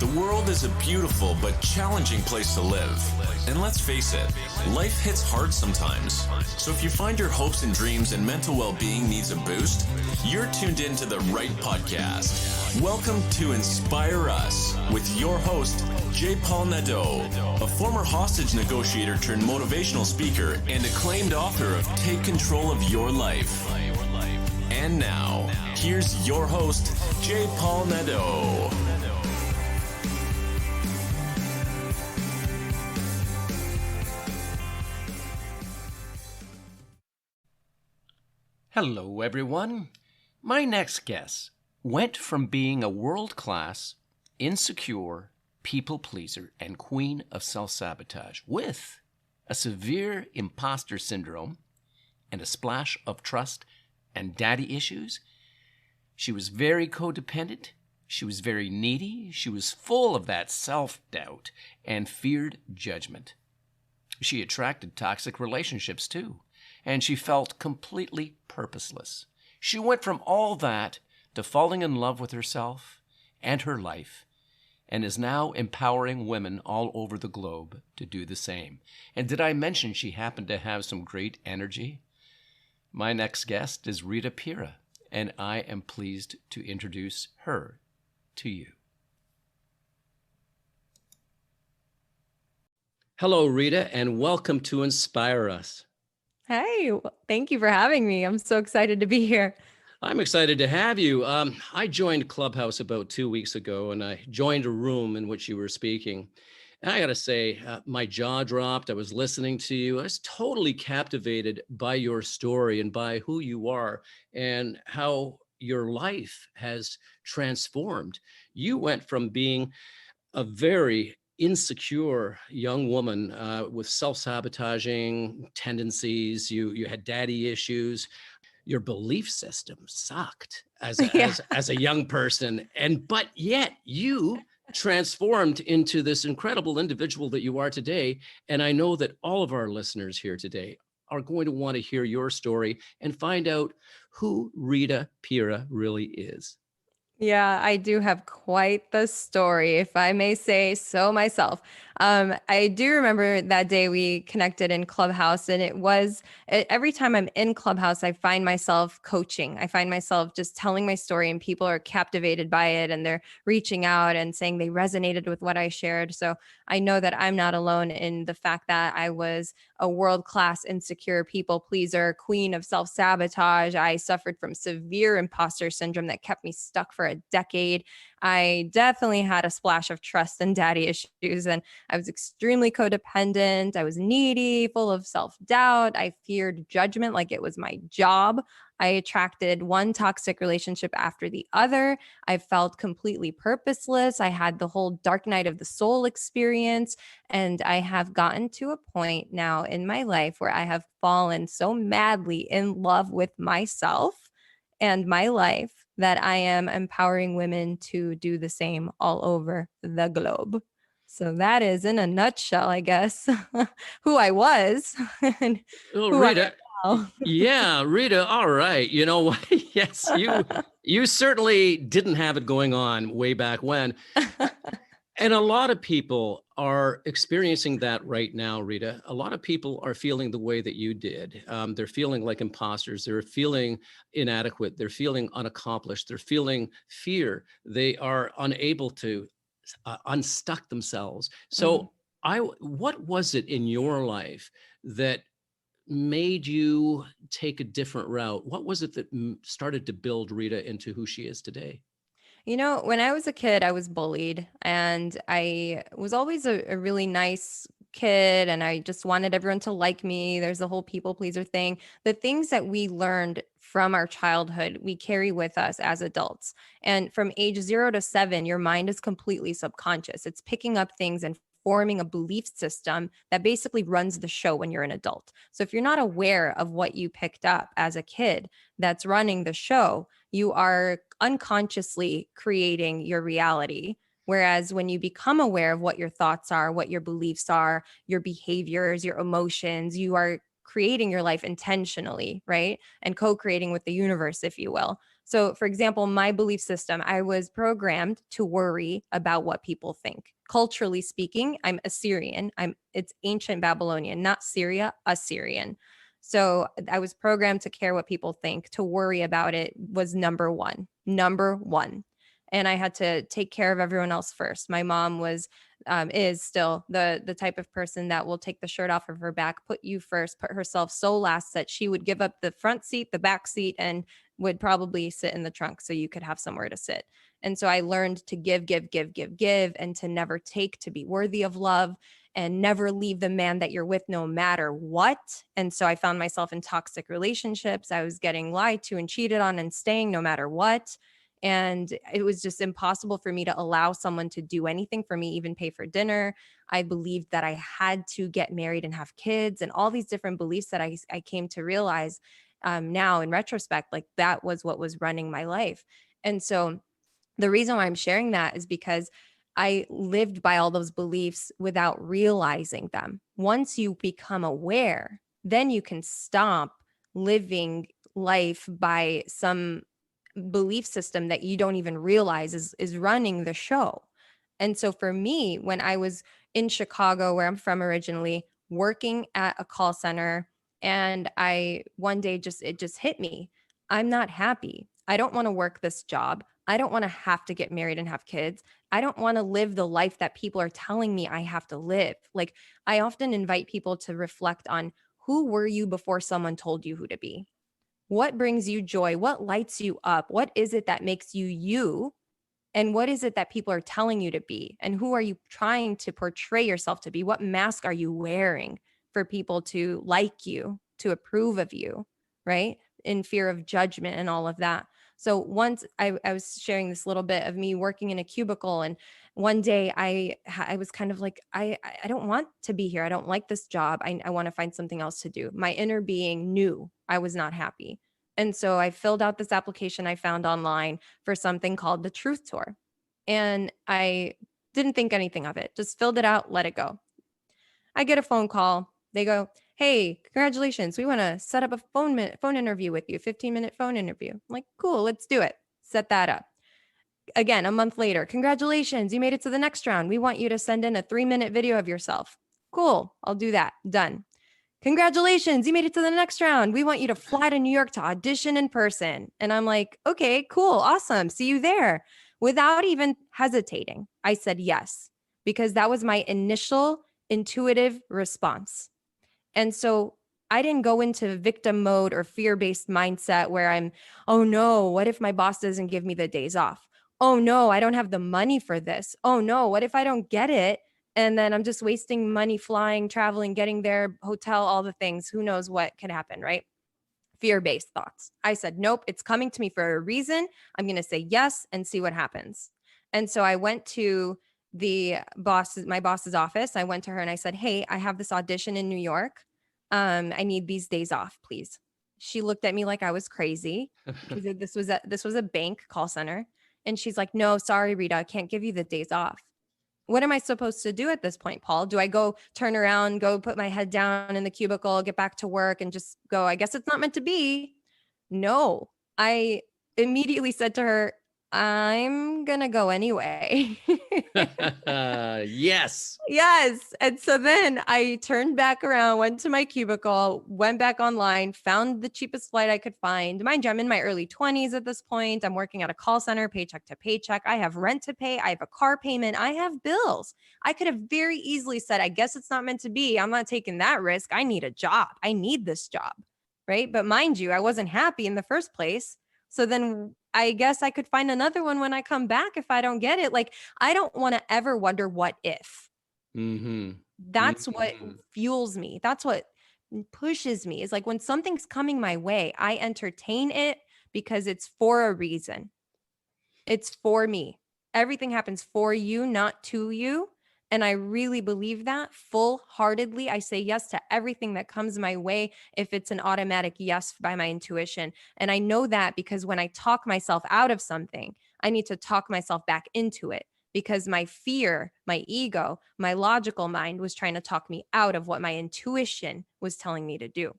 The world is a beautiful but challenging place to live. And let's face it, life hits hard sometimes. So if you find your hopes and dreams and mental well-being needs a boost, you're tuned into the right podcast. Welcome to Inspire Us with your host, J. Paul Nadeau, a former hostage negotiator turned motivational speaker and acclaimed author of Take Control of Your Life. And now, here's your host, J. Paul Nadeau. Hello, everyone. My next guest went from being a world-class, insecure, people-pleaser, and queen of self-sabotage with a severe imposter syndrome and a splash of trust and daddy issues. She was very codependent. She was very needy. She was full of that self-doubt and feared judgment. She attracted toxic relationships, too. And she felt completely purposeless. She went from all that to falling in love with herself and her life, and is now empowering women all over the globe to do the same. And did I mention she happened to have some great energy? My next guest is Rita Pira, and I am pleased to introduce her to you. Hello, Rita, and welcome to Inspire Us. Hey, thank you for having me. I'm so excited to be here. I'm excited to have you. I joined Clubhouse about 2 weeks ago, and I joined a room in which you were speaking. And I got to say, my jaw dropped. I was listening to you. I was totally captivated by your story and by who you are and how your life has transformed. You went from being a very insecure young woman with self-sabotaging tendencies. You had daddy issues. Your belief system sucked as a young person, but yet you transformed into this incredible individual that you are today. And I know that all of our listeners here today are going to want to hear your story and find out who Rita Pira really is. Yeah, I do have quite the story, if I may say so myself. I do remember that day we connected in Clubhouse, and every time I'm in Clubhouse, I find myself coaching. I find myself just telling my story, and people are captivated by it, and they're reaching out and saying they resonated with what I shared. So I know that I'm not alone in the fact that I was a world-class insecure people pleaser, queen of self-sabotage. I suffered from severe imposter syndrome that kept me stuck for a decade. I definitely had a splash of trust and daddy issues, and I was extremely codependent. I was needy, full of self-doubt. I feared judgment like it was my job. I attracted one toxic relationship after the other. I felt completely purposeless. I had the whole dark night of the soul experience. And I have gotten to a point now in my life where I have fallen so madly in love with myself and my life that I am empowering women to do the same all over the globe. So that is, in a nutshell, I guess, who I was and who Rita, I am now. yeah, Rita. All right. You know what? Yes, you certainly didn't have it going on way back when. And a lot of people are experiencing that right now, Rita. A lot of people are feeling the way that you did. They're feeling like imposters. They're feeling inadequate. They're feeling unaccomplished. They're feeling fear. They are unable to unstuck themselves. So what was it in your life that made you take a different route? What was it that started to build Rita into who she is today? You know, when I was a kid, I was bullied, and I was always a really nice kid, and I just wanted everyone to like me. There's the whole people pleaser thing. The things that we learned from our childhood, we carry with us as adults. And from age 0 to 7, your mind is completely subconscious. It's picking up things and forming a belief system that basically runs the show when you're an adult. So if you're not aware of what you picked up as a kid that's running the show, you are unconsciously creating your reality. Whereas when you become aware of what your thoughts are, what your beliefs are, your behaviors, your emotions, you are creating your life intentionally, right? And co-creating with the universe, if you will. So, for example, my belief system, I was programmed to worry about what people think. Culturally speaking, I'm Assyrian. It's ancient Babylonian, not Syria, Assyrian. So I was programmed to care what people think, to worry about it was number one, number one. And I had to take care of everyone else first. My mom is still the type of person that will take the shirt off of her back, put you first, put herself so last that she would give up the front seat, the back seat, and would probably sit in the trunk so you could have somewhere to sit. And so I learned to give, and to never take, to be worthy of love, and never leave the man that you're with no matter what. And so I found myself in toxic relationships. I was getting lied to and cheated on and staying no matter what. And it was just impossible for me to allow someone to do anything for me, even pay for dinner. I believed that I had to get married and have kids, and all these different beliefs that I came to realize now in retrospect, like that was what was running my life. And so the reason why I'm sharing that is because I lived by all those beliefs without realizing them. Once you become aware, then you can stop living life by some belief system that you don't even realize is running the show. And so for me, when I was in Chicago, where I'm from originally, working at a call center, and I one day it just hit me. I'm not happy. I don't want to work this job. I don't want to have to get married and have kids. I don't want to live the life that people are telling me I have to live. Like, I often invite people to reflect on, who were you before someone told you who to be? What brings you joy? What lights you up? What is it that makes you you? And what is it that people are telling you to be? And who are you trying to portray yourself to be? What mask are you wearing for people to like you, to approve of you, right? In fear of judgment and all of that. So once I was sharing this little bit of me working in a cubicle, and one day I was kind of like, I don't want to be here. I don't like this job. I want to find something else to do. My inner being knew I was not happy. And so I filled out this application I found online for something called the Truth Tour. And I didn't think anything of it, just filled it out, let it go. I get a phone call. They go, "Hey, congratulations. We want to set up a phone interview with you, 15-minute phone interview." I'm like, "Cool, let's do it." Set that up. Again, a month later, "Congratulations. You made it to the next round. We want you to send in a 3-minute video of yourself." Cool, I'll do that. Done. "Congratulations, you made it to the next round. We want you to fly to New York to audition in person." And I'm like, "Okay, cool, awesome. See you there." Without even hesitating, I said yes, because that was my initial intuitive response. And so I didn't go into victim mode or fear-based mindset where I'm, "Oh no, what if my boss doesn't give me the days off? Oh no, I don't have the money for this. Oh no, what if I don't get it? And then I'm just wasting money flying, traveling, getting there, hotel, all the things. Who knows what could happen," right? Fear-based thoughts. I said, "Nope, it's coming to me for a reason. I'm going to say yes and see what happens." And so I went to my boss's office. I went to her and I said, "Hey, I have this audition in New York. I need these days off, please." She looked at me like I was crazy, because this was a bank call center. And she's like, "No, sorry, Rita, I can't give you the days off." What am I supposed to do at this point, Paul? Do I go turn around, go put my head down in the cubicle, get back to work, and just go, "I guess it's not meant to be"? No. I immediately said to her, "I'm going to go anyway." Yes. Yes. And so then I turned back around, went to my cubicle, went back online, found the cheapest flight I could find. Mind you, I'm in my early 20s at this point. I'm working at a call center, paycheck to paycheck. I have rent to pay. I have a car payment. I have bills. I could have very easily said, "I guess it's not meant to be. I'm not taking that risk. I need a job. I need this job." Right. But mind you, I wasn't happy in the first place. So then I guess I could find another one when I come back if I don't get it. Like, I don't want to ever wonder what if. Mm-hmm. That's what Mm-hmm. fuels me. That's what pushes me, is like, when something's coming my way, I entertain it because it's for a reason. It's for me. Everything happens for you, not to you. And I really believe that full-heartedly. I say yes to everything that comes my way if it's an automatic yes by my intuition. And I know that because when I talk myself out of something, I need to talk myself back into it, because my fear, my ego, my logical mind was trying to talk me out of what my intuition was telling me to do.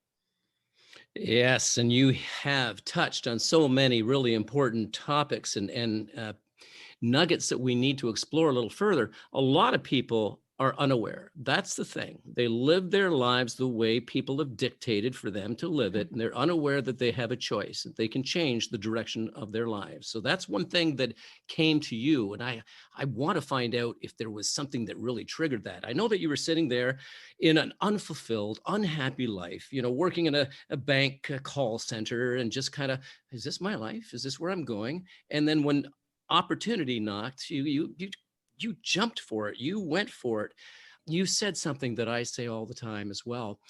Yes, and you have touched on so many really important topics and nuggets that we need to explore a little further. A lot of people are unaware. That's the thing. They live their lives the way people have dictated for them to live it, and they're unaware that they have a choice, that they can change the direction of their lives. So that's one thing that came to you, and I want to find out if there was something that really triggered that. I know that you were sitting there in an unfulfilled, unhappy life, working in a bank call center and just kind of, is this my life? Is this where I'm going? And then when opportunity knocked, you jumped for it. You went for it. You said something that I say all the time as well.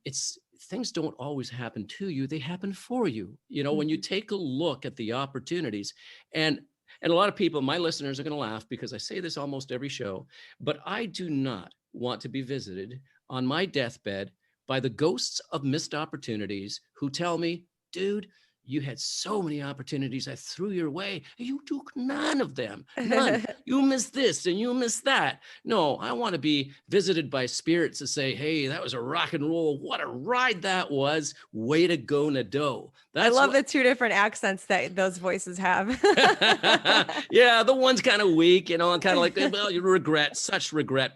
It's things don't always happen to you; they happen for you. When you take a look at the opportunities, and a lot of people, my listeners, are going to laugh because I say this almost every show, but I do not want to be visited on my deathbed by the ghosts of missed opportunities who tell me, dude, you had so many opportunities I threw your way. You took none of them. None. You missed this and you missed that. No, I want to be visited by spirits to say, hey, that was a rock and roll. What a ride that was. Way to go, Nadeau. I love the two different accents that those voices have. Yeah, the one's kind of weak, kind of like, well, you regret, such regret.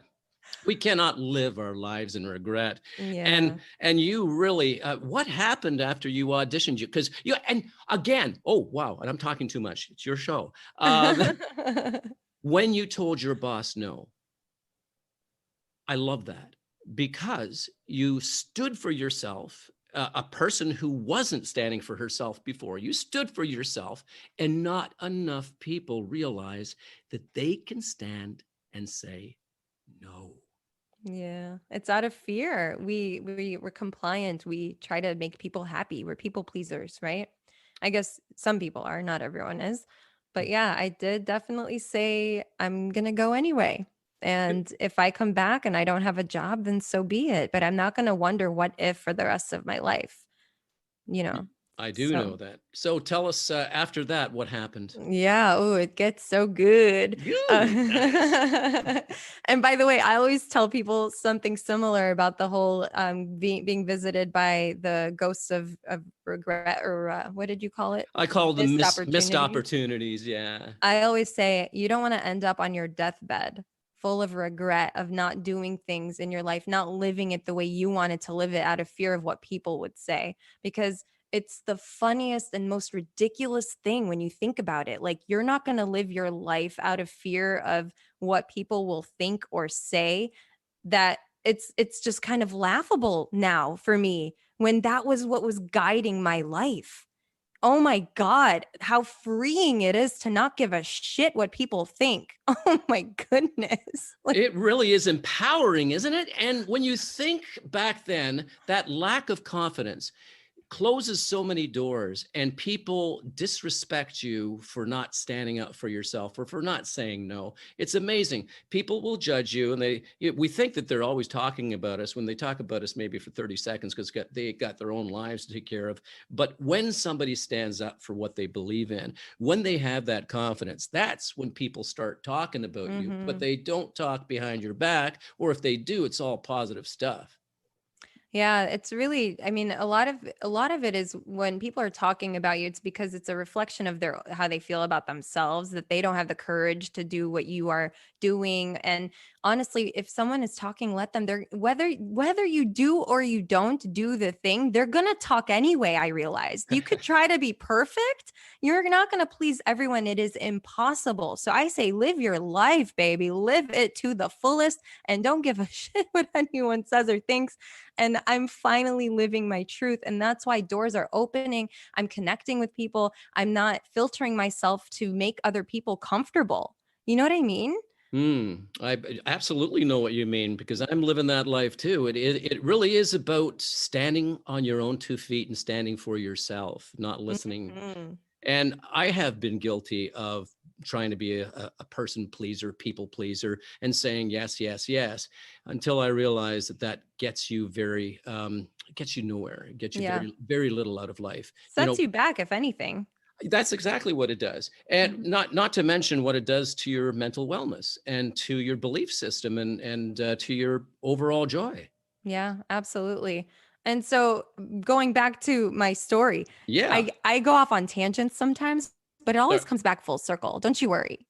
We cannot live our lives in regret. Yeah. And you really, what happened after you auditioned? Because and again, oh, wow, and I'm talking too much. It's your show. When you told your boss no, I love that because you stood for yourself, a person who wasn't standing for herself before. You stood for yourself, and not enough people realize that they can stand and say no. Yeah, it's out of fear. We're compliant. We try to make people happy. We're people pleasers, right? I guess some people are, not everyone is. But yeah, I did definitely say I'm gonna go anyway. And if I come back and I don't have a job, then so be it. But I'm not gonna wonder what if for the rest of my life, you know. I do So know that. So tell us after that, what happened? yeah, oh, it gets so good. Nice. And by the way, I always tell people something similar about the whole being visited by the ghosts of regret, or what did you call it? I call them Missed missed opportunities. opportunities. Yeah. I always say you don't want to end up on your deathbed full of regret of not doing things in your life, not living it the way you wanted to live it out of fear of what people would say, because it's the funniest and most ridiculous thing when you think about it. Like, you're not going to live your life out of fear of what people will think or say. That it's just kind of laughable now for me, when that was what was guiding my life. Oh my God, how freeing it is to not give a shit what people think. Oh my goodness. Like, It really is empowering, isn't it? And when you think back then, that lack of confidence closes so many doors, and people disrespect you for not standing up for yourself or for not saying no. It's amazing. People will judge you, and we think that they're always talking about us. When they talk about us, maybe for 30 seconds, because they got their own lives to take care of. But when somebody stands up for what they believe in, when they have that confidence, that's when people start talking about you. But they don't talk behind your back, or if they do, it's all positive stuff. yeah, it's really, I mean, a lot of it is when people are talking about you, it's because it's a reflection of their how they feel about themselves, that they don't have the courage to do what you are doing. And honestly, if someone is talking, let them. They're whether you do or you don't do the thing, they're gonna talk anyway. I realized you could try to be perfect. You're not gonna please everyone. It is impossible. So I say, live your life, baby. Live it to the fullest, and don't give a shit what anyone says or thinks. And I'm finally living my truth. And that's why doors are opening. I'm connecting with people. I'm not filtering myself to make other people comfortable. You know what I mean? I absolutely know what you mean, because I'm living that life too. It really is about standing on your own 2 feet and standing for yourself, not listening. Mhm. And I have been guilty of trying to be a person pleaser, people pleaser, and saying yes, yes, yes, until I realized that gets you gets you nowhere. It gets you Yeah. very, very little out of life. Sets you back, if anything. That's exactly what it does. And Mhm. not to mention what it does to your mental wellness and to your belief system and to your overall joy. Yeah, absolutely. And so going back to my story, Yeah. I go off on tangents sometimes, but it always comes back full circle. Don't you worry.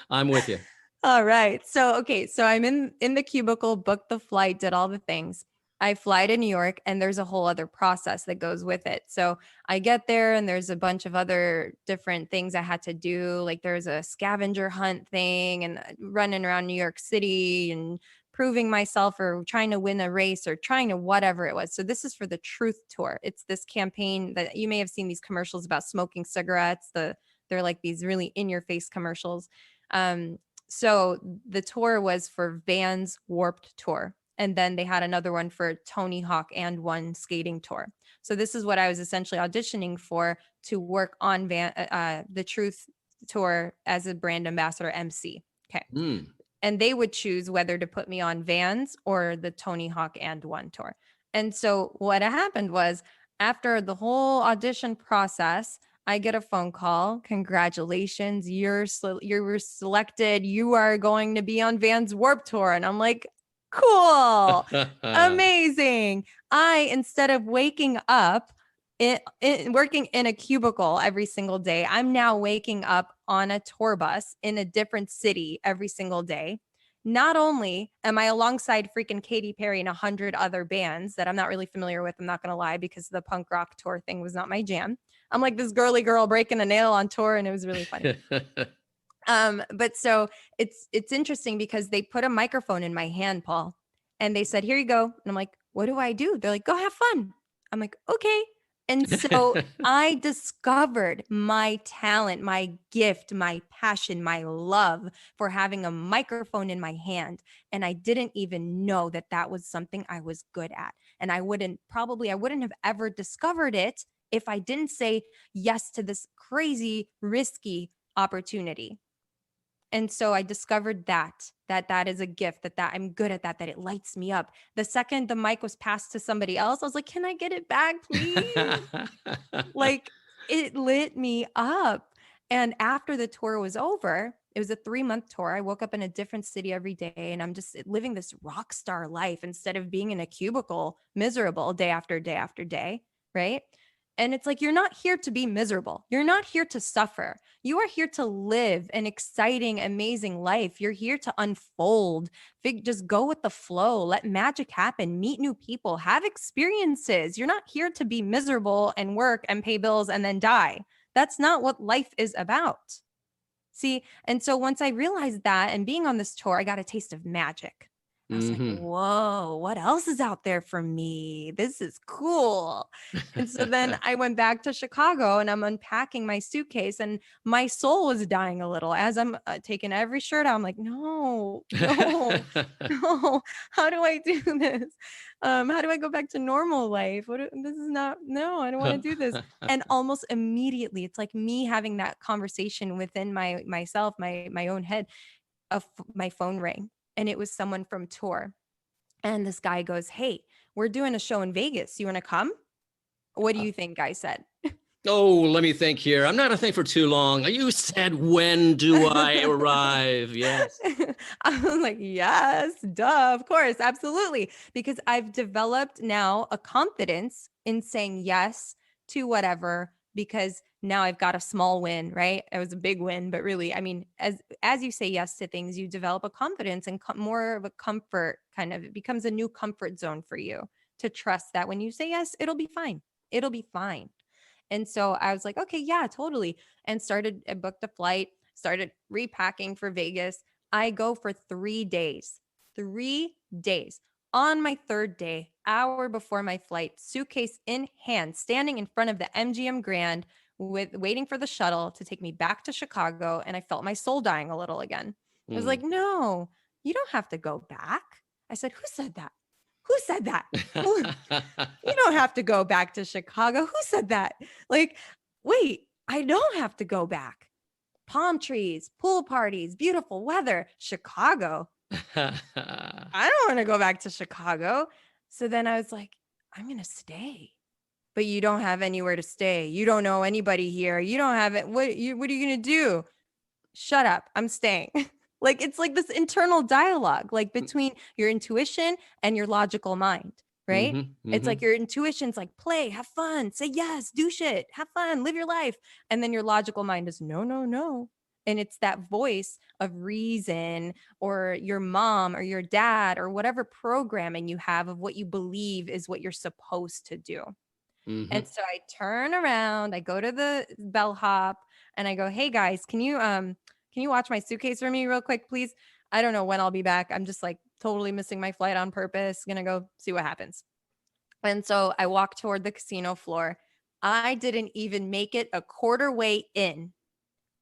I'm with you. All right. So okay, so I'm in the cubicle, booked the flight, did all the things. I fly to New York and there's a whole other process that goes with it. So I get there and there's a bunch of other different things I had to do. Like there's a scavenger hunt thing and running around New York City and proving myself or trying to win a race or trying to whatever it was. So this is for the Truth Tour. It's this campaign that you may have seen these commercials about smoking cigarettes. They're like these really in your face commercials. Um, so the tour was for Vans Warped Tour. And then they had another one for Tony Hawk and one skating tour. So this is what I was essentially auditioning for to work on the Truth Tour as a brand ambassador MC. Okay. Mm. And they would choose whether to put me on Vans or the Tony Hawk and one tour. And so what happened was after the whole audition process, I get a phone call. Congratulations, you were selected. You are going to be on Vans Warp Tour. And I'm like, cool, amazing. Instead of waking up working in a cubicle every single day, I'm now waking up on a tour bus in a different city every single day. Not only am I alongside freaking Katy Perry and 100 other bands that I'm not really familiar with, I'm not going to lie, because the punk rock tour thing was not my jam. I'm like this girly girl breaking a nail on tour, and it was really funny. But so it's interesting because they put a microphone in my hand, Paul, and they said, "Here you go." And I'm like, "What do I do?" They're like, "Go have fun." I'm like, "Okay." And so I discovered my talent, my gift, my passion, my love for having a microphone in my hand. And I didn't even know that that was something I was good at. And I wouldn't have ever discovered it if I didn't say yes to this crazy, risky opportunity. And so I discovered that is a gift, that I'm good at that it lights me up. The second the mic was passed to somebody else, I was like, "Can I get it back, please?" Like it lit me up. And after the tour was over, it was a 3-month tour. I woke up in a different city every day and I'm just living this rock star life instead of being in a cubicle, miserable day after day after day. Right. And it's like, you're not here to be miserable. You're not here to suffer. You are here to live an exciting, amazing life. You're here to unfold. Just go with the flow. Let magic happen. Meet new people. Have experiences. You're not here to be miserable and work and pay bills and then die. That's not what life is about. See, and so once I realized that and being on this tour, I got a taste of magic. I was like, whoa, what else is out there for me? This is cool. And so then I went back to Chicago and I'm unpacking my suitcase and my soul was dying a little as I'm taking every shirt out. I'm like, no, no. How do I do this? How do I go back to normal life? This is not, no, I don't want to do this. And almost immediately, it's like me having that conversation within myself, my own head. My phone rang and it was someone from tour. And this guy goes, "Hey, we're doing a show in Vegas. You want to come?" What do you think I said? Oh, let me think here. I'm not a thing for too long. You said, when do I arrive? Yes. I was like, yes, duh, of course, absolutely. Because I've developed now a confidence in saying yes to whatever, because now I've got a small win, right? It was a big win, but really, I mean, as you say yes to things, you develop a confidence and more of a comfort kind of, it becomes a new comfort zone for you to trust that when you say yes, it'll be fine. It'll be fine. And so I was like, okay, yeah, totally. And I booked a flight, started repacking for Vegas. I go for 3 days, 3 days. On my third day, hour before my flight, suitcase in hand, standing in front of the MGM Grand waiting for the shuttle to take me back to Chicago. And I felt my soul dying a little again. I was like, no, you don't have to go back. I said, who said that? Who said that? You don't have to go back to Chicago. Who said that? Like, wait, I don't have to go back. Palm trees, pool parties, beautiful weather, Chicago. I don't want to go back to Chicago. So then I was like, I'm going to stay. But you don't have anywhere to stay. You don't know anybody here. You don't have it. What are you going to do? Shut up. I'm staying. Like, it's like this internal dialogue, like between your intuition and your logical mind. right? It's like your intuition's like, play, have fun, say yes, do shit, have fun, live your life. And then your logical mind is no, no, no. And it's that voice of reason or your mom or your dad or whatever programming you have of what you believe is what you're supposed to do. And so I turn around, I go to the bellhop and I go, "Hey guys, can you watch my suitcase for me real quick, please? I don't know when I'll be back. I'm just like totally missing my flight on purpose. Gonna go see what happens." And so I walk toward the casino floor. I didn't even make it a quarter way in.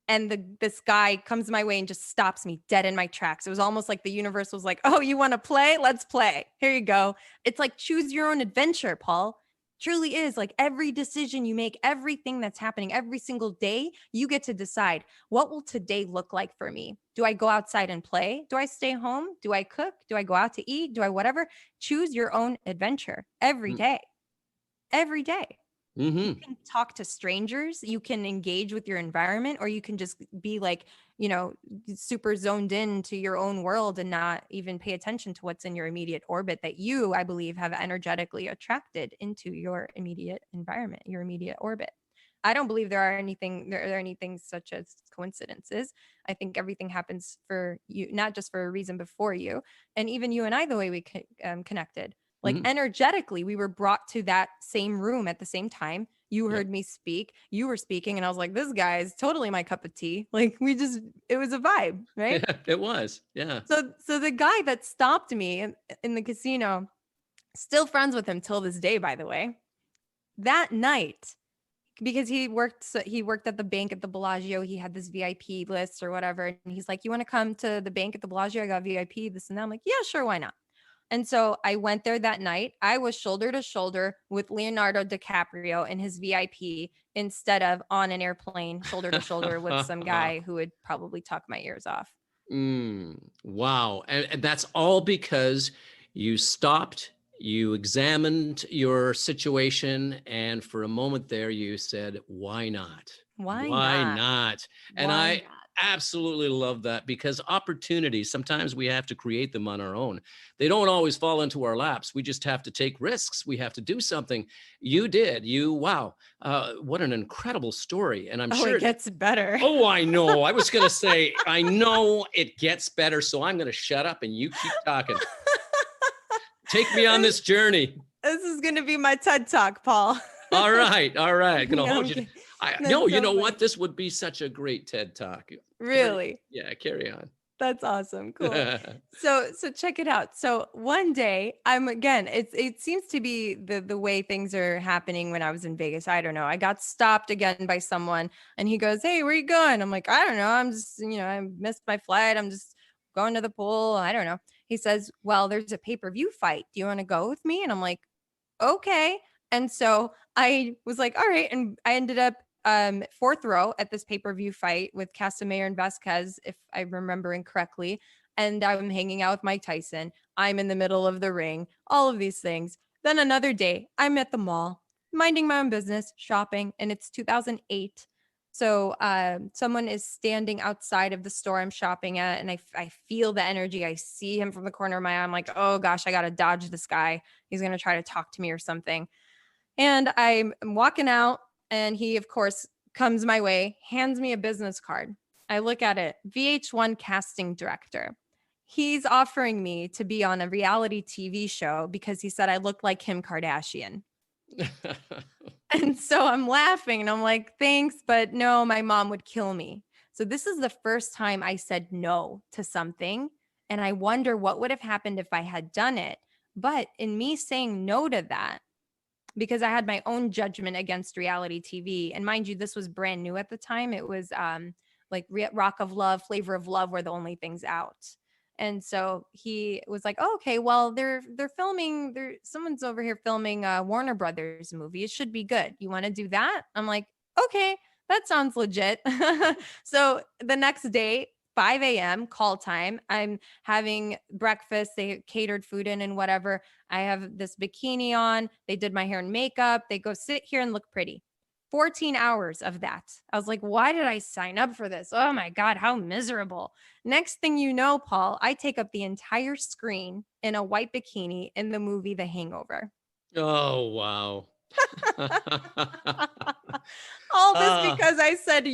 And this guy comes my way and just stops me dead in my tracks. It was almost like the universe was like, "Oh, you want to play? Let's play. Here you go." It's like choose your own adventure, Paul. Truly is like every decision you make, everything that's happening every single day, you get to decide what will today look like for me. Do I go outside and play? Do I stay home? Do I cook? Do I go out to eat? Do I whatever? Choose your own adventure every day. Every day. You can talk to strangers, you can engage with your environment, or you can just be like, super zoned in to your own world and not even pay attention to what's in your immediate orbit that you, I believe, have energetically attracted into your immediate environment, your immediate orbit. I don't believe there are anything such as coincidences. I think everything happens for you, not just for a reason before you. And even you and I, the way we connected, like energetically, we were brought to that same room at the same time. You heard me speak, you were speaking, and I was like, this guy is totally my cup of tea. Like it was a vibe, right? Yeah, it was. Yeah. So the guy that stopped me in the casino, still friends with him till this day, by the way. That night, because he worked at the bank at the Bellagio. He had this VIP list or whatever. And he's like, "You want to come to the bank at the Bellagio? I got VIP, this and that." I'm like, "Yeah, sure, why not?" And so I went there that night. I was shoulder to shoulder with Leonardo DiCaprio in his VIP instead of on an airplane, shoulder to shoulder with some guy who would probably talk my ears off. Wow. And that's all because you stopped, you examined your situation, and for a moment there you said, why not? Why not? And Why I not? absolutely love that, because opportunities, sometimes we have to create them on our own. They don't always fall into our laps. We just have to take risks. We have to do something. You did. Wow. What an incredible story. And I'm sure it gets better. Oh, I know. I was going to say, I know it gets better. So I'm going to shut up and you keep talking. Take me on this journey. This is going to be my TED Talk, Paul. All right. Going to hold you. No, you know funny. what? This would be such a great TED Talk. Really? Carry on. That's awesome. Cool. So check it out. So one day it seems to be the way things are happening when I was in Vegas. I don't know. I got stopped again by someone and he goes, "Hey, where you going?" I'm like, "I don't know. I'm just, I missed my flight. I'm just going to the pool. I don't know." He says, "Well, there's a pay-per-view fight. Do you want to go with me?" And I'm like, "Okay." And so I was like, "All right." And I ended up fourth row at this pay-per-view fight with Casamayor and Vasquez, if I'm remembering correctly. And I'm hanging out with Mike Tyson. I'm in the middle of the ring, all of these things. Then another day, I'm at the mall, minding my own business, shopping, and it's 2008. So someone is standing outside of the store I'm shopping at, and I feel the energy. I see him from the corner of my eye. I'm like, "Oh gosh, I got to dodge this guy. He's going to try to talk to me or something." And I'm walking out, and he, of course, comes my way, hands me a business card. I look at it, VH1 casting director. He's offering me to be on a reality TV show because he said I look like Kim Kardashian. And so I'm laughing and I'm like, "Thanks, but no, my mom would kill me." So this is the first time I said no to something. And I wonder what would have happened if I had done it. But in me saying no to that, because I had my own judgment against reality TV. And mind you, this was brand new at the time. It was like Rock of Love, Flavor of Love were the only things out. And so he was like, "Oh, okay, well, they're filming, someone's over here filming a Warner Brothers movie. It should be good. You want to do that?" I'm like, "Okay, that sounds legit." So the next day, 5 a.m. call time. I'm having breakfast. They catered food in and whatever. I have this bikini on. They did my hair and makeup. They go, "Sit here and look pretty." 14 hours of that. I was like, why did I sign up for this? Oh my God, how miserable. Next thing you know, Paul, I take up the entire screen in a white bikini in the movie The Hangover. Oh, wow. All this Ah, because I said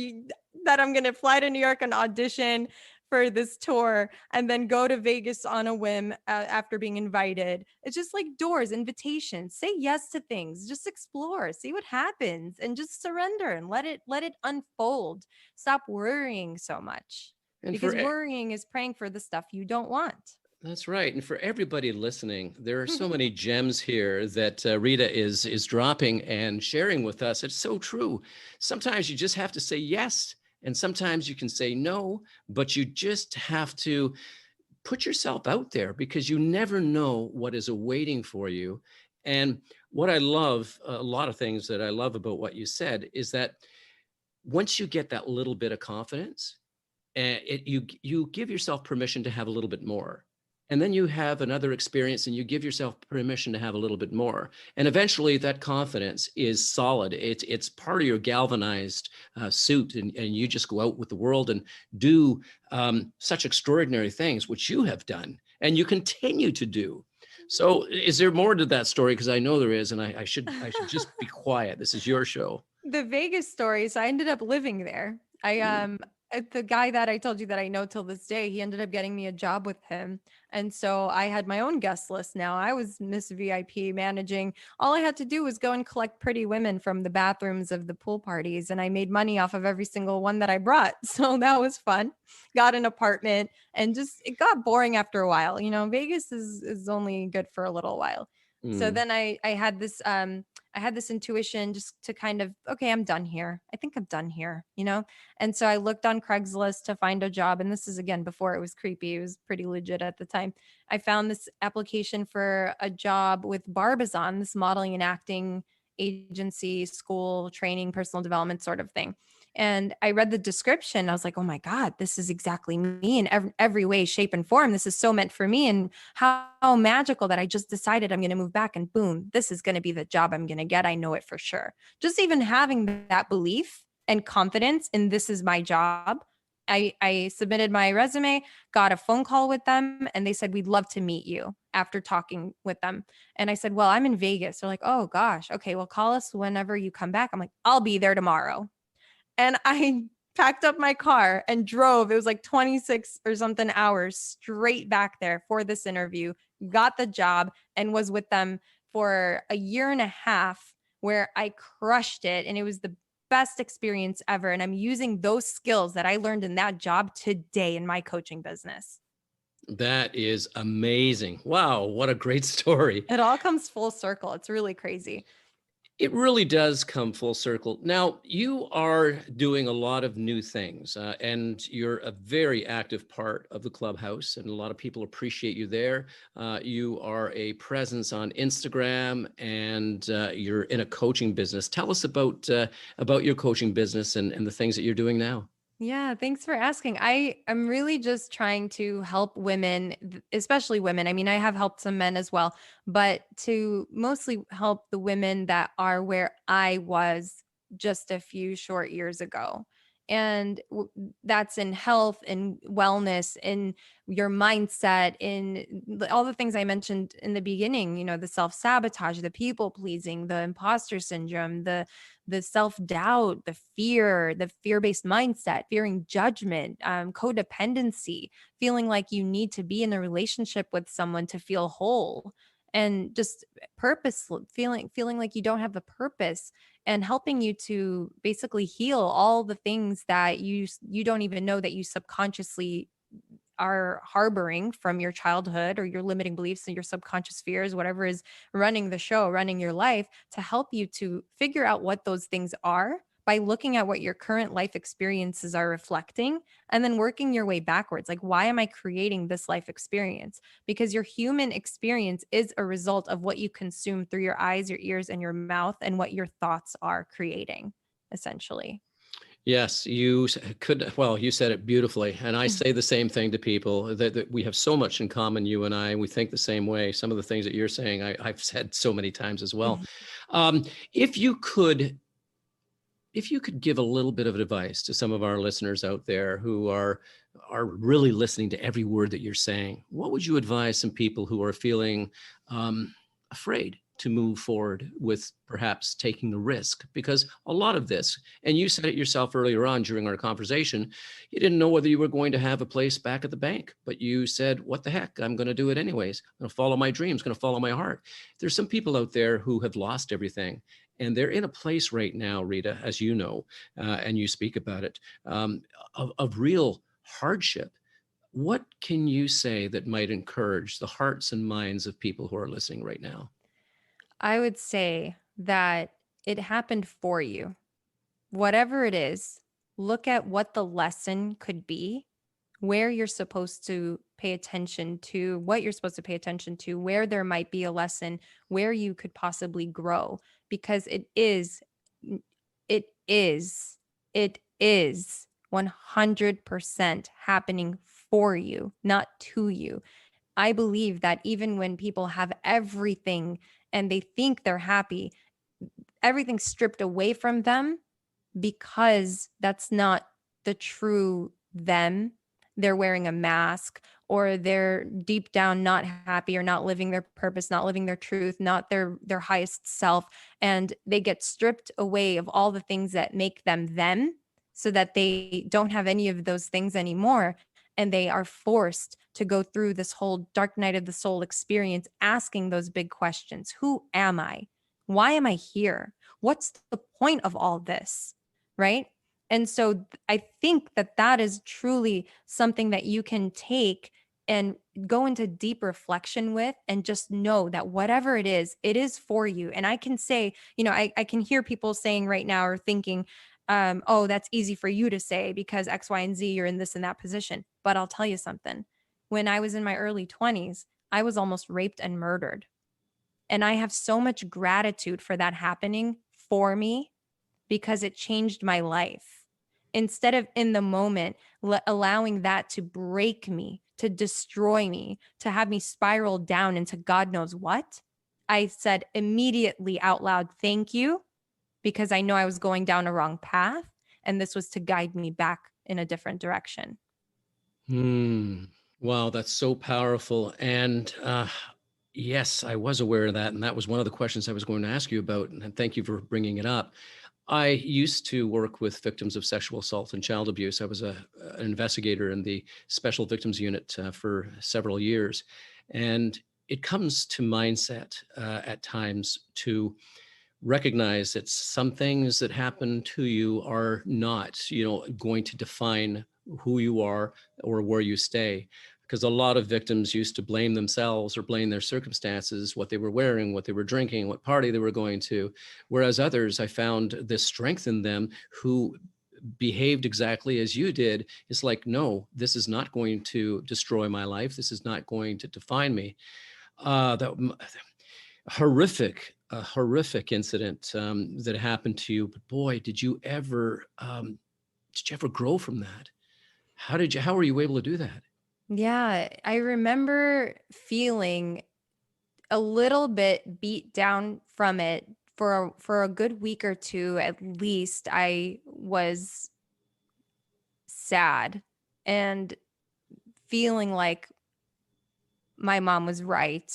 that I'm going to fly to New York and audition for this tour and then go to Vegas on a whim after being invited. It's just like doors, invitations. Say yes to things. Just explore, see what happens, and just surrender and let it unfold. Stop worrying so much and because worrying is praying for the stuff you don't want. that's right. And for everybody listening, there are so many gems here that Rita is dropping and sharing with us. It's so true. Sometimes you just have to say yes, and sometimes you can say no, but you just have to put yourself out there because you never know what is awaiting for you. And what I love, a lot of things that I love about what you said is that once you get that little bit of confidence, you give yourself permission to have a little bit more, and then you have another experience and you give yourself permission to have a little bit more, and eventually that confidence is solid. It's part of your galvanized suit, and you just go out with the world and do such extraordinary things, which you have done and you continue to do. So is there more to that story? Because I know there is, and I should just be quiet. This is your show. The Vegas stories, I ended up living there. The guy that I told you that I know till this day, he ended up getting me a job with him. And so I had my own guest list now. I was Miss VIP managing. All I had to do was go and collect pretty women from the bathrooms of the pool parties, and I made money off of every single one that I brought. So that was fun. Got an apartment, and just it got boring after a while. Vegas is only good for a little while. So Mm. then I had this intuition just to kind of, okay, I'm done here. I think I'm done here. And so I looked on Craigslist to find a job. And this is again before it was creepy. It was pretty legit at the time. I found this application for a job with Barbizon, this modeling and acting agency, school, training, personal development sort of thing. And I read the description. I was like, oh my God, this is exactly me in every way, shape, and form. This is so meant for me. And how magical that I just decided I'm going to move back and boom, this is going to be the job I'm going to get. I know it for sure. Just even having that belief and confidence in this is my job. I submitted my resume, got a phone call with them, and they said, we'd love to meet you after talking with them. And I said, well, I'm in Vegas. They're like, oh gosh, okay, well, call us whenever you come back. I'm like, I'll be there tomorrow. And I packed up my car and drove. It was like 26 or something hours straight back there for this interview, got the job, and was with them for a year and a half where I crushed it. And it was the best experience ever. And I'm using those skills that I learned in that job today in my coaching business. That is amazing. Wow, what a great story. It all comes full circle. It's really crazy. It really does come full circle. Now, you are doing a lot of new things, and you're a very active part of the clubhouse, and a lot of people appreciate you there. You are a presence on Instagram, and you're in a coaching business. Tell us about your coaching business and the things that you're doing now. Yeah, thanks for asking. I am really just trying to help women, especially women. I mean, I have helped some men as well, but to mostly help the women that are where I was just a few short years ago. And that's in health and wellness, in your mindset, in all the things I mentioned in the beginning, the self-sabotage, the people pleasing, the imposter syndrome, the self-doubt, the fear-based mindset, fearing judgment, codependency, feeling like you need to be in a relationship with someone to feel whole, and just purposeful feeling like you don't have a purpose, and helping you to basically heal all the things that you don't even know that you subconsciously are harboring from your childhood, or your limiting beliefs and your subconscious fears, whatever is running the show, running your life, to help you to figure out what those things are by looking at what your current life experiences are reflecting, and then working your way backwards. Like, why am I creating this life experience? Because your human experience is a result of what you consume through your eyes, your ears, and your mouth, and what your thoughts are creating, essentially. Yes, you could. Well, you said it beautifully. And I say the same thing to people that we have so much in common, you and I, and we think the same way. Some of the things that you're saying, I've said so many times as well. Mhm. If you could if you could give a little bit of advice to some of our listeners out there who are really listening to every word that you're saying, what would you advise some people who are feeling afraid to move forward with perhaps taking the risk? Because a lot of this, and you said it yourself earlier on during our conversation, you didn't know whether you were going to have a place back at the bank, but you said, what the heck, I'm going to do it anyways. I'm going to follow my dreams, going to follow my heart. There's some people out there who have lost everything. And they're in a place right now, Rita, as you know, and you speak about it, of real hardship. What can you say that might encourage the hearts and minds of people who are listening right now? I would say that it happened for you. Whatever it is, look at what the lesson could be, where you're supposed to pay attention to, what you're supposed to pay attention to, where there might be a lesson, where you could possibly grow, because it is, it is 100% happening for you, not to you. I believe that even when people have everything and they think they're happy, everything's stripped away from them because that's not the true them. They're wearing a mask, or they're deep down not happy, or not living their purpose, not living their truth, not their highest self, and they get stripped away of all the things that make them so that they don't have any of those things anymore, and they are forced to go through this whole dark night of the soul experience, asking those big questions. Who am I? Why am I here? What's the point of all this? Right? And so I think that that is truly something that you can take and go into deep reflection with, and just know that whatever it is for you. And I can say, I can hear people saying right now, or thinking, oh, that's easy for you to say because X, Y, and Z, you're in this and that position. But I'll tell you something. When I was in my early 20s, I was almost raped and murdered. And I have so much gratitude for that happening for me, because it changed my life. Instead of in the moment allowing that to break me, to destroy me, to have me spiral down into God knows what, I said immediately out loud, thank you, because I know I was going down a wrong path, and this was to guide me back in a different direction. Wow, that's so powerful. And yes, I was aware of that. And that was one of the questions I was going to ask you about. And thank you for bringing it up. I used to work with victims of sexual assault and child abuse. I was an investigator in the Special Victims Unit for several years. And it comes to mindset at times to recognize that some things that happen to you are not, going to define who you are or where you stay. Because a lot of victims used to blame themselves or blame their circumstances, what they were wearing, what they were drinking, what party they were going to. Whereas others, I found this strength in them who behaved exactly as you did. It's like, no, this is not going to destroy my life. This is not going to define me. That horrific incident that happened to you. But boy, did you ever grow from that? How were you able to do that? Yeah, I remember feeling a little bit beat down from it for a good week or two at least. I was sad and feeling like my mom was right.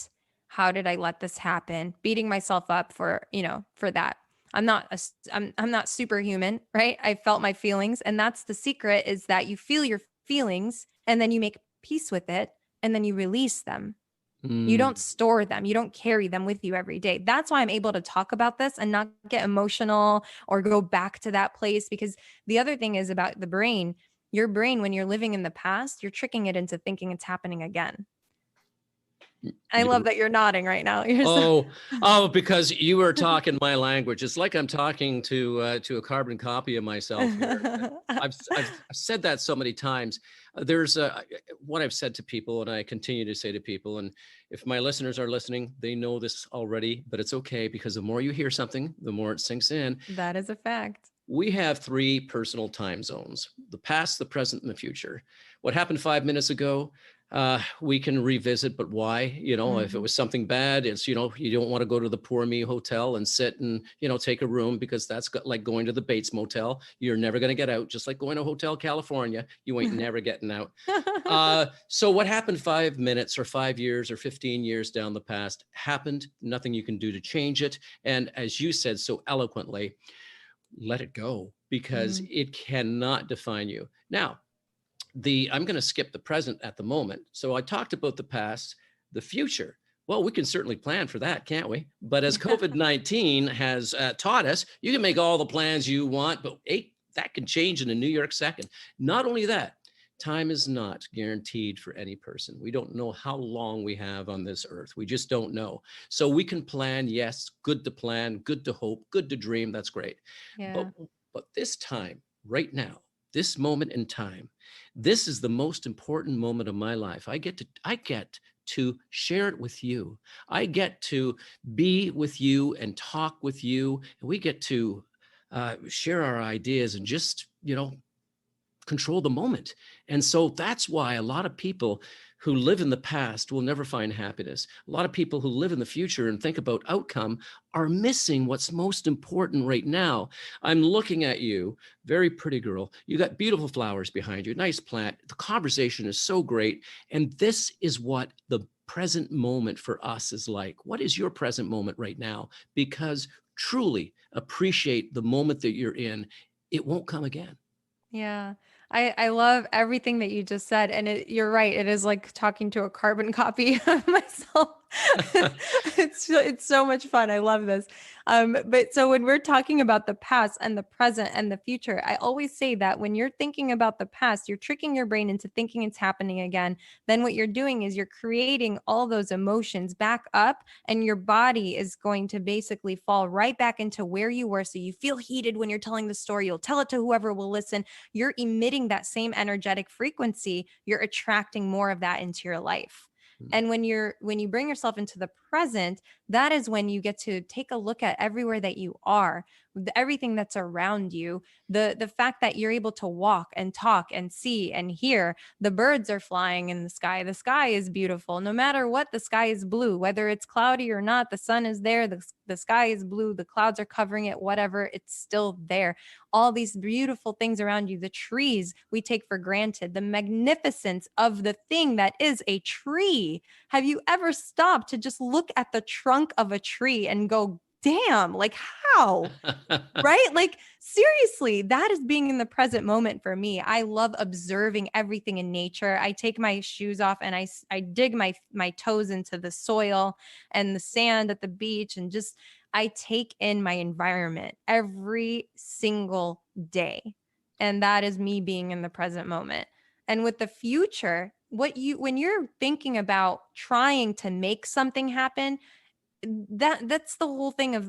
How did I let this happen? Beating myself up for that. I'm not superhuman, right? I felt my feelings, and that's the secret, is that you feel your feelings and then you make peace with it, and then you release them. You don't store them. You don't carry them with you every day. That's why I'm able to talk about this and not get emotional or go back to that place. Because the other thing is about the brain, your brain, when you're living in the past, you're tricking it into thinking it's happening again. I love that you're nodding right now. Because you were talking my language. It's like I'm talking to a carbon copy of myself here. I've said that so many times. There's what I've said to people, and I continue to say to people, and if my listeners are listening, they know this already, but it's okay, because the more you hear something, the more it sinks in. That is a fact. We have 3 personal time zones: the past, the present, and the future. What happened 5 minutes ago we can revisit, but why? If it was something bad, it's, you don't want to go to the Poor Me Hotel and sit and, take a room, because that's like going to the Bates Motel. You're never going to get out. Just like going to Hotel California, you ain't never getting out. So what happened 5 minutes or 5 years or 15 years down the past happened. Nothing you can do to change it. And as you said so eloquently, let it go, because it cannot define you. Now, I'm going to skip the present at the moment. So I talked about the past, the future. Well, we can certainly plan for that, can't we? But as COVID-19 has taught us, you can make all the plans you want, but that can change in a New York second. Not only that, time is not guaranteed for any person. We don't know how long we have on this earth. We just don't know. So we can plan. Yes, good to plan, good to hope, good to dream. That's great. Yeah. But this time, right now, this moment in time, this is the most important moment of my life. I get to share it with you. I get to be with you and talk with you, and we get to share our ideas and just, control the moment. And so that's why a lot of people who live in the past will never find happiness. A lot of people who live in the future and think about outcome are missing what's most important right now. I'm looking at you, very pretty girl. You got beautiful flowers behind you, nice plant. The conversation is so great. And this is what the present moment for us is like. What is your present moment right now? Because truly appreciate the moment that you're in. It won't come again. Yeah. I love everything that you just said. And you're right. It is like talking to a carbon copy of myself. It's so much fun. I love this. But so when we're talking about the past and the present and the future, I always say that when you're thinking about the past, you're tricking your brain into thinking it's happening again. Then what you're doing is you're creating all those emotions back up, and your body is going to basically fall right back into where you were. So you feel heated when you're telling the story. You'll tell it to whoever will listen. You're emitting that same energetic frequency. You're attracting more of that into your life. And when you bring yourself into the present, that is when you get to take a look at everywhere that you are, everything that's around you, the fact that you're able to walk and talk and see and hear. The birds are flying in the sky. The sky is beautiful. No matter what, the sky is blue, whether it's cloudy or not. The sun is there. The sky is blue. The clouds are covering it, whatever, it's still there. All these beautiful things around you, the trees we take for granted, the magnificence of the thing that is a tree. Have you ever stopped to just look at the trunk of a tree and go, damn, like how? Right? Like seriously, that is being in the present moment for me. I love observing everything in nature. I take my shoes off and I dig my toes into the soil and the sand at the beach, and just I take in my environment every single day. And that is me being in the present moment. And with the future, when you're thinking about trying to make something happen, that's the whole thing of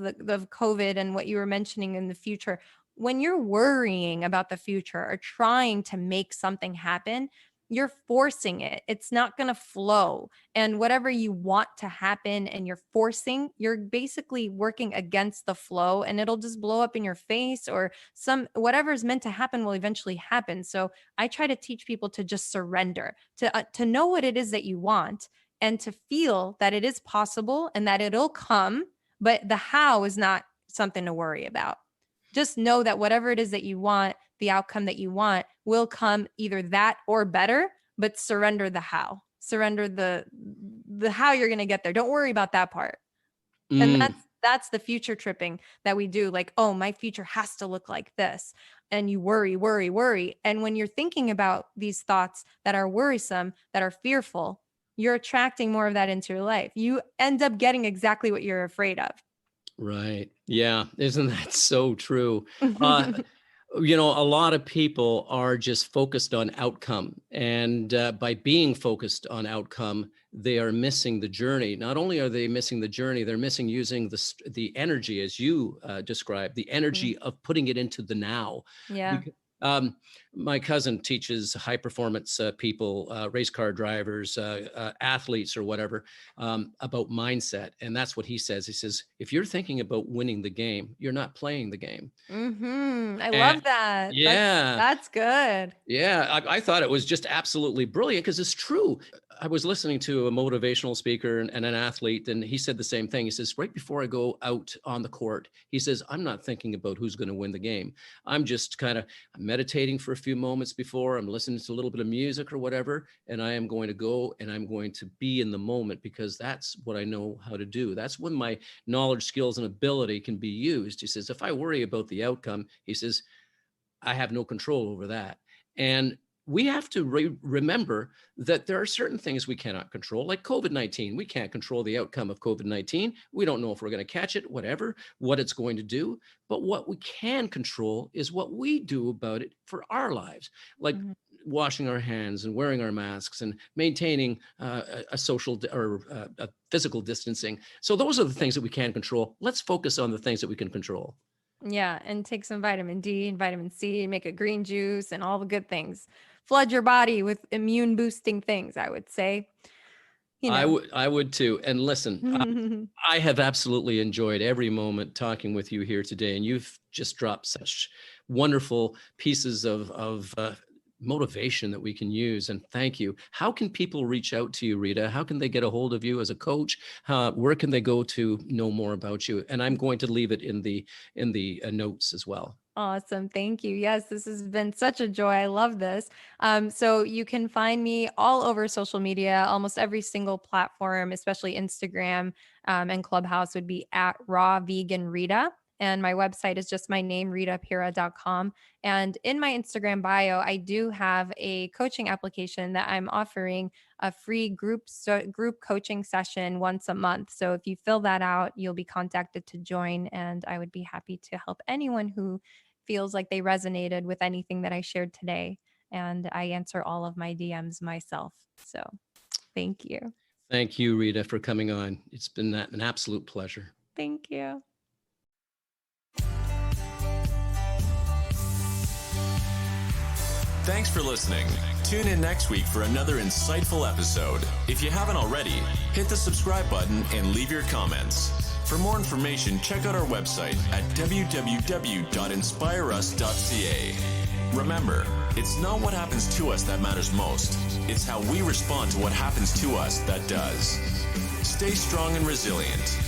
COVID and what you were mentioning in the future. When you're worrying about the future or trying to make something happen, you're forcing it. It's not going to flow. And whatever you want to happen and you're forcing, you're basically working against the flow, and it'll just blow up in your face, or whatever's meant to happen will eventually happen. So I try to teach people to just surrender, to know what it is that you want, and to feel that it is possible and that it'll come, but the how is not something to worry about. Just know that whatever it is that you want, the outcome that you want will come, either that or better, but surrender the how. Surrender the how you're going to get there. Don't worry about that part. And that's the future tripping that we do. Like, oh, my future has to look like this. And you worry. And when you're thinking about these thoughts that are worrisome, that are fearful, you're attracting more of that into your life. You end up getting exactly what you're afraid of. Right. Yeah. Isn't that so true? A lot of people are just focused on outcome. And by being focused on outcome, they are missing the journey. Not only are they missing the journey, they're missing using the energy, as you described, the energy of putting it into the now. Yeah. My cousin teaches high performance people, race car drivers, athletes or whatever, about mindset. And that's what he says. He says, if you're thinking about winning the game, you're not playing the game. I love that. Yeah. That's good. Yeah. I thought it was just absolutely brilliant, because it's true. I was listening to a motivational speaker and an athlete, and he said the same thing. He says, right before I go out on the court, he says, I'm not thinking about who's going to win the game. I'm just kind of meditating for a few moments before. I'm listening to a little bit of music or whatever, and I am going to go and I'm going to be in the moment, because that's what I know how to do. That's when my knowledge, skills, and ability can be used. He says, if I worry about the outcome, he says, I have no control over that. And we have to remember that there are certain things we cannot control, like COVID-19. We can't control the outcome of COVID-19. We don't know if we're going to catch it, whatever, what it's going to do. But what we can control is what we do about it for our lives, like washing our hands and wearing our masks and maintaining a social or a physical distancing. So those are the things that we can control. Let's focus on the things that we can control. Yeah, and take some vitamin D and vitamin C, make a green juice and all the good things. Flood your body with immune boosting things, I would say. I would too. And listen, I have absolutely enjoyed every moment talking with you here today, and you've just dropped such wonderful pieces of motivation that we can use. And thank you. How can people reach out to you, Rita? How can they get a hold of you as a coach? Where can they go to know more about you? And I'm going to leave it in the notes as well. Awesome. Thank you. Yes, this has been such a joy. I love this. So you can find me all over social media, almost every single platform, especially Instagram and Clubhouse would be at Raw Vegan Rita. And my website is just my name, ritapira.com. And in my Instagram bio, I do have a coaching application that I'm offering a free group coaching session once a month. So if you fill that out, you'll be contacted to join. And I would be happy to help anyone who feels like they resonated with anything that I shared today. And I answer all of my DMs myself. So thank you. Thank you, Rita, for coming on. It's been an absolute pleasure. Thank you. Thanks for listening. Tune in next week for another insightful episode. If you haven't already, hit the subscribe button and leave your comments. For more information, check out our website at www.inspireus.ca. Remember, it's not what happens to us that matters most. It's how we respond to what happens to us that does. Stay strong and resilient.